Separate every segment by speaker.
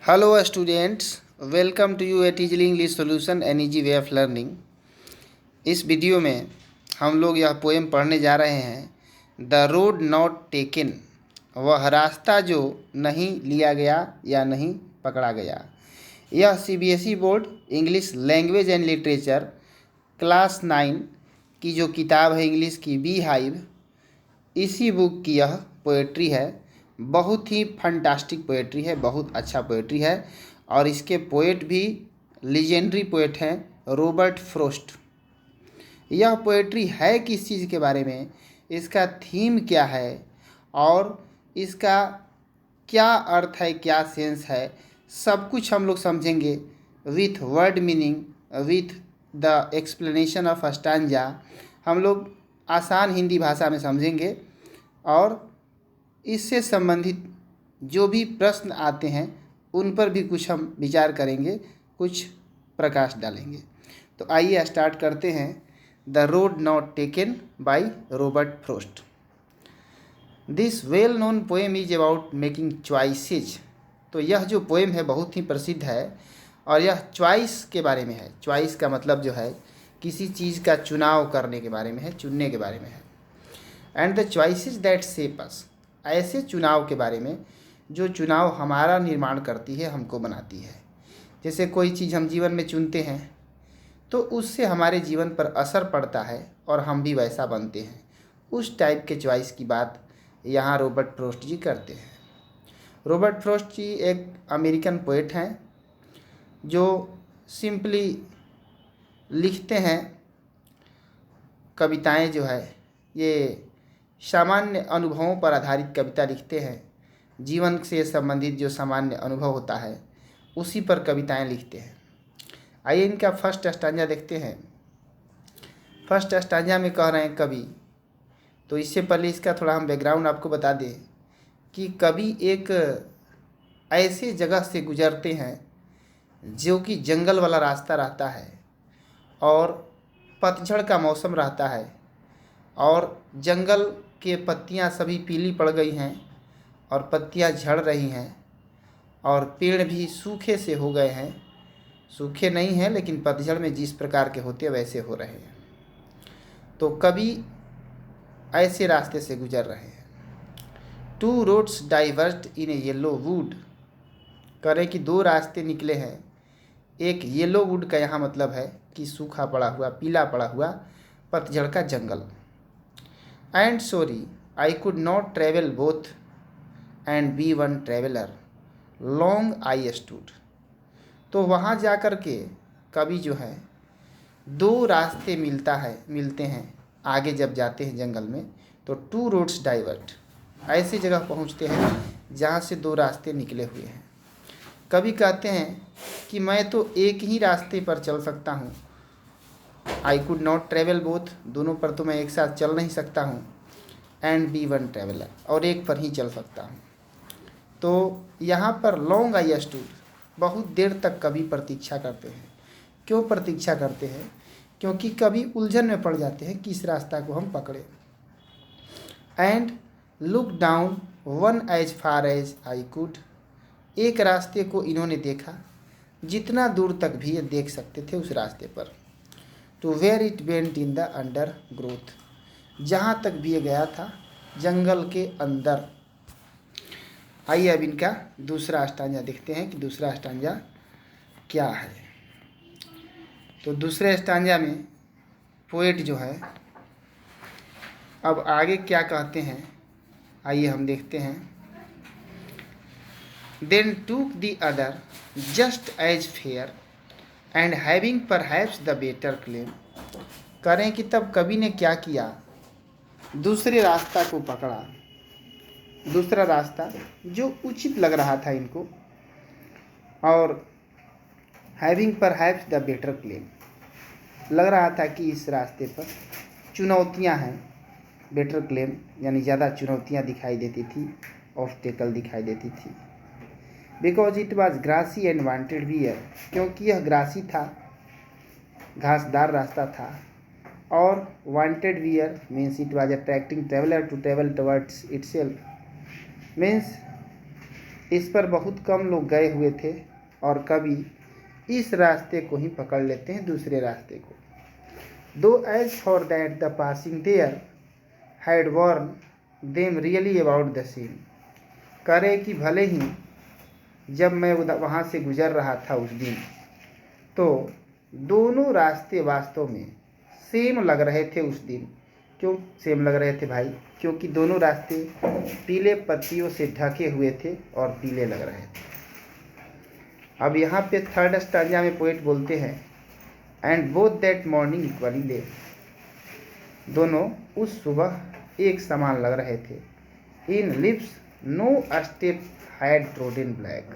Speaker 1: Hello students, welcome to you at easily English solution an easy way of learning. इस video में हम लोग यह पोएम पढ़ने जा रहे हैं, द रोड नॉट टेकन, वह रास्ता जो नहीं लिया गया या नहीं पकड़ा गया। यह CBSE board English language and literature class 9 की जो किताब है इंग्लिश की बी हाइव, इसी बुक की यह पोएट्री है। बहुत ही फंटास्टिक पोएट्री है, बहुत अच्छा पोएट्री है। और इसके पोएट भी लीजेंडरी पोएट हैं रॉबर्ट फ्रॉस्ट। यह पोएट्री है किस चीज़ के बारे में, इसका थीम क्या है और इसका क्या अर्थ है, क्या सेंस है, सब कुछ हम लोग समझेंगे with word meaning, with the explanation of stanza. हम लोग आसान हिंदी भाषा में समझेंगे और इससे संबंधित जो भी प्रश्न आते हैं उन पर भी कुछ हम विचार करेंगे, कुछ प्रकाश डालेंगे। तो आइए स्टार्ट करते हैं। The road not taken by Robert Frost. This well known poem is about making choices. तो यह जो पोएम है बहुत ही प्रसिद्ध है और यह चॉइस के बारे में है। चॉइस का मतलब जो है किसी चीज़ का चुनाव करने के बारे में है, चुनने के बारे में है। And the choices that shape us, ऐसे चुनाव के बारे में जो चुनाव हमारा निर्माण करती है, हमको बनाती है। जैसे कोई चीज़ हम जीवन में चुनते हैं तो उससे हमारे जीवन पर असर पड़ता है और हम भी वैसा बनते हैं। उस टाइप के चॉइस की बात यहाँ रॉबर्ट फ्रॉस्ट जी करते हैं। रॉबर्ट फ्रॉस्ट जी एक अमेरिकन पोएट हैं जो सिंपली लिखते हैं कविताएं। जो है ये सामान्य अनुभवों पर आधारित कविता लिखते हैं। जीवन से संबंधित जो सामान्य अनुभव होता है उसी पर कविताएं लिखते हैं। आइए इनका फर्स्ट स्टांजा देखते हैं। फर्स्ट स्टांजा में कह रहे हैं कवि। तो इससे पहले इसका थोड़ा हम बैकग्राउंड आपको बता दें कि कवि एक ऐसे जगह से गुजरते हैं जो कि जंगल वाला रास्ता रहता है और पतझड़ का मौसम रहता है और जंगल के पत्तियां सभी पीली पड़ गई हैं और पत्तियां झड़ रही हैं और पेड़ भी सूखे से हो गए हैं। सूखे नहीं हैं लेकिन पतझड़ में जिस प्रकार के होते हैं वैसे हो रहे हैं। तो कवि ऐसे रास्ते से गुजर रहे हैं। Two roads divert in A yellow would, करें कि दो रास्ते निकले हैं। एक येलो वुड का यहाँ मतलब है कि सूखा पड़ा हुआ, पीला पड़ा हुआ पतझड़ का जंगल। And sorry I could not travel both and be one traveller, long I stood. तो वहाँ जा कर के कवि जो है दो रास्ते मिलते हैं आगे जब जाते हैं जंगल में। तो टू रोड्स डाइवर्ट, ऐसी जगह पहुँचते हैं जहाँ से दो रास्ते निकले हुए हैं। कवि कहते हैं कि मैं तो एक ही रास्ते पर चल सकता हूँ। आई कुड नॉट ट्रेवल बोथ, दोनों पर तो मैं एक साथ चल नहीं सकता हूँ। एंड बी वन ट्रेवलर, और एक पर ही चल सकता हूँ। तो यहाँ पर लॉन्ग आई स्टूड, बहुत देर तक कवि प्रतीक्षा करते हैं। क्यों प्रतीक्षा करते हैं? क्योंकि कवि उलझन में पड़ जाते हैं किस रास्ता को हम पकड़े। And look down one as far as I could, एक रास्ते को इन्होंने देखा जितना दूर तक भी ये देख सकते थे उस रास्ते पर। To where it went in the undergrowth, जहाँ तक भी ये गया था जंगल के अंदर। आइए अब इनका दूसरा स्टांजा देखते हैं कि दूसरा स्टांजा क्या है। तो दूसरे स्टांजा में पोएट जो है अब आगे क्या कहते हैं, आइए हम देखते हैं। Then took the other just as fair and having perhaps the better claim, करें कि तब कवि ने क्या किया, दूसरे रास्ता को पकड़ा। दूसरा रास्ता जो उचित लग रहा था इनको, और having perhaps the better claim, लग रहा था कि इस रास्ते पर चुनौतियां हैं। बेटर क्लेम यानी ज़्यादा चुनौतियां दिखाई देती थी, ऑब्स्टेकल दिखाई देती थी। Because it was grassy and wanted wear, क्योंकि यह ग्रासी था, घासदार रास्ता था, और wanted wear means it was attracting traveller to travel towards itself, means इस पर बहुत कम लोग गए हुए थे और कभी इस रास्ते को ही पकड़ लेते हैं, दूसरे रास्ते को। Though as for that the passing there had worn them really about the same. करे कि भले ही जब मैं वहाँ से गुजर रहा था उस दिन, तो दोनों रास्ते वास्तव में सेम लग रहे थे उस दिन। क्यों सेम लग रहे थे भाई? क्योंकि दोनों रास्ते पीले पत्तियों से ढके हुए थे और पीले लग रहे थे। अब यहाँ पे थर्ड स्टांजा में पोएट बोलते हैं, and both that morning equally lay. दोनों उस सुबह एक समान लग रहे थे। In leaves no step had trodden black.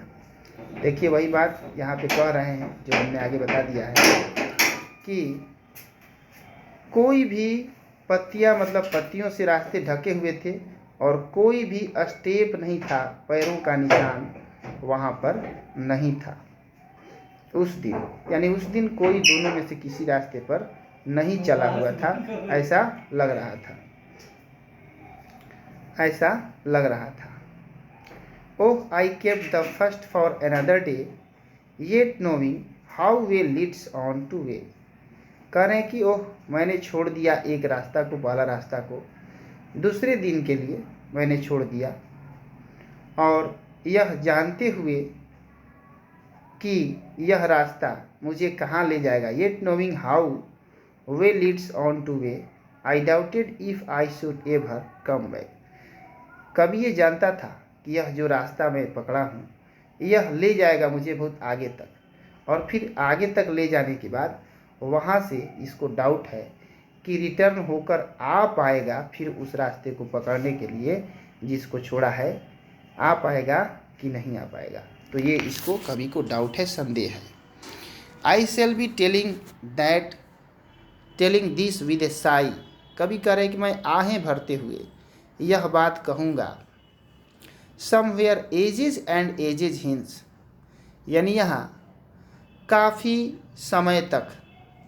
Speaker 1: देखिए वही बात यहाँ पे कह रहे हैं जो हमने आगे बता दिया है कि कोई भी पत्तियाँ मतलब पत्तियों से रास्ते ढके हुए थे और कोई भी स्टेप नहीं था, पैरों का निशान वहाँ पर नहीं था उस दिन। यानी उस दिन कोई दोनों में से किसी रास्ते पर नहीं चला हुआ था, ऐसा लग रहा था, ऐसा लग रहा था। Oh I kept the first for another day yet knowing how way leads on to way. कह रहे हैं कि ओह मैंने छोड़ दिया एक रास्ता को, पहला रास्ता को दूसरे दिन के लिए मैंने छोड़ दिया, और यह जानते हुए कि यह रास्ता मुझे कहाँ ले जाएगा। Yet knowing how way leads on to way I doubted if I should ever come back. कभी ये जानता था कि यह जो रास्ता मैं पकड़ा हूँ यह ले जाएगा मुझे बहुत आगे तक, और फिर आगे तक ले जाने के बाद वहाँ से इसको डाउट है कि रिटर्न होकर आ पाएगा फिर उस रास्ते को पकड़ने के लिए जिसको छोड़ा है, आ पाएगा कि नहीं आ पाएगा। तो ये इसको कवि को डाउट है, संदेह है। I shall be telling this with a sigh. कवि कह रहे कि मैं आहें भरते हुए यह बात कहूँगा। Somewhere edges and edges hints, यानी यहाँ काफ़ी समय तक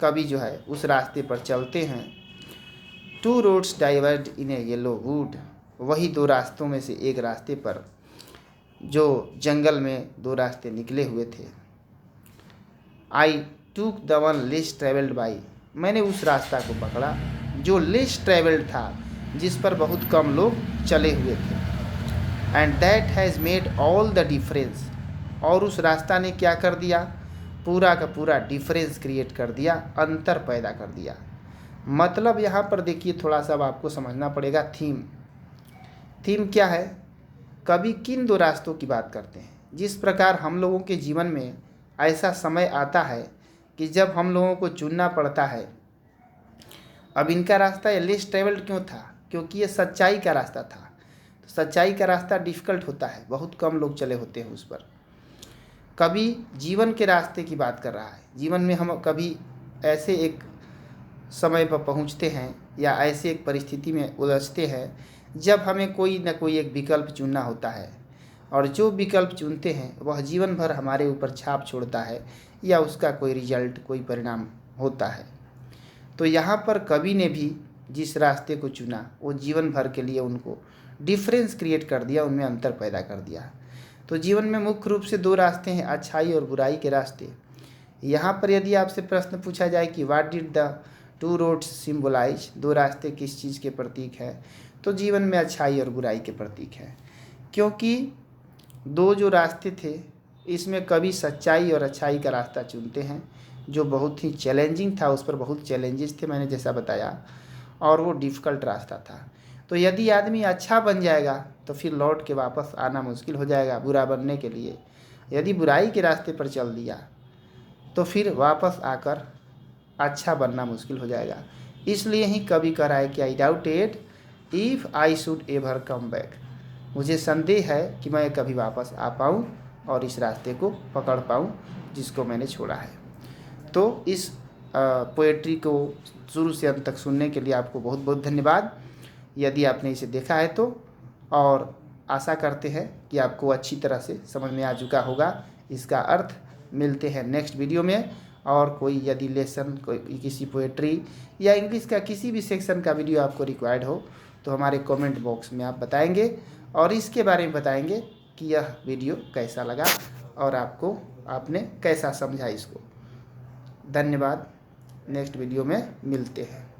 Speaker 1: कवि जो है उस रास्ते पर चलते हैं। Two roads diverge in A yellow would, वही दो रास्तों में से एक रास्ते पर जो जंगल में दो रास्ते निकले हुए थे। I took the one less travelled by, मैंने उस रास्ता को पकड़ा जो लेस ट्रेवल्ड था, जिस पर बहुत कम लोग चले हुए थे। And that has made all the difference, और उस रास्ता ने क्या कर दिया? पूरा का पूरा डिफरेंस क्रिएट कर दिया, अंतर पैदा कर दिया। मतलब यहाँ पर देखिए थोड़ा सा अब आपको समझना पड़ेगा थीम क्या है। कभी किन दो रास्तों की बात करते हैं? जिस प्रकार हम लोगों के जीवन में ऐसा समय आता है कि जब हम लोगों को चुनना पड़ता है। अब इनका रास्ता ये लेस ट्रेवल्ड क्यों था? क्योंकि ये सच्चाई का रास्ता था। तो सच्चाई का रास्ता डिफ़िकल्ट होता है, बहुत कम लोग चले होते हैं उस पर। कभी जीवन के रास्ते की बात कर रहा है। जीवन में हम कभी ऐसे एक समय पर पहुंचते हैं या ऐसे एक परिस्थिति में उलझते हैं जब हमें कोई न कोई एक विकल्प चुनना होता है, और जो विकल्प चुनते हैं वह जीवन भर हमारे ऊपर छाप छोड़ता है या उसका कोई रिजल्ट, कोई परिणाम होता है। तो यहाँ पर कवि ने भी जिस रास्ते को चुना वो जीवन भर के लिए उनको डिफरेंस क्रिएट कर दिया, उनमें अंतर पैदा कर दिया। तो जीवन में मुख्य रूप से दो रास्ते हैं, अच्छाई और बुराई के रास्ते। यहाँ पर यदि आपसे प्रश्न पूछा जाए कि what did the two roads symbolise, दो रास्ते किस चीज़ के प्रतीक हैं, तो जीवन में अच्छाई और बुराई के प्रतीक हैं। क्योंकि दो जो रास्ते थे इसमें कभी सच्चाई और अच्छाई का रास्ता चुनते हैं जो बहुत ही चैलेंजिंग था, उस पर बहुत चैलेंजेस थे मैंने जैसा बताया, और वो डिफ़िकल्ट रास्ता था। तो यदि आदमी अच्छा बन जाएगा तो फिर लौट के वापस आना मुश्किल हो जाएगा बुरा बनने के लिए। यदि बुराई के रास्ते पर चल दिया तो फिर वापस आकर अच्छा बनना मुश्किल हो जाएगा। इसलिए ही कवि कह रहा है कि आई doubted if I should ever come back, मुझे संदेह है कि मैं कभी वापस आ पाऊँ और इस रास्ते को पकड़ पाऊँ जिसको मैंने छोड़ा है। तो इस पोएट्री को शुरू से अंत तक सुनने के लिए आपको बहुत बहुत धन्यवाद, यदि आपने इसे देखा है तो। और आशा करते हैं कि आपको अच्छी तरह से समझ में आ चुका होगा इसका अर्थ। मिलते हैं नेक्स्ट वीडियो में। और कोई यदि लेसन, कोई किसी पोएट्री या इंग्लिश का किसी भी सेक्शन का वीडियो आपको रिक्वायर्ड हो तो हमारे कमेंट बॉक्स में आप बताएंगे और इसके बारे में बताएंगे कि यह वीडियो कैसा लगा और आपने कैसा समझा इसको। धन्यवाद। नेक्स्ट वीडियो में मिलते हैं।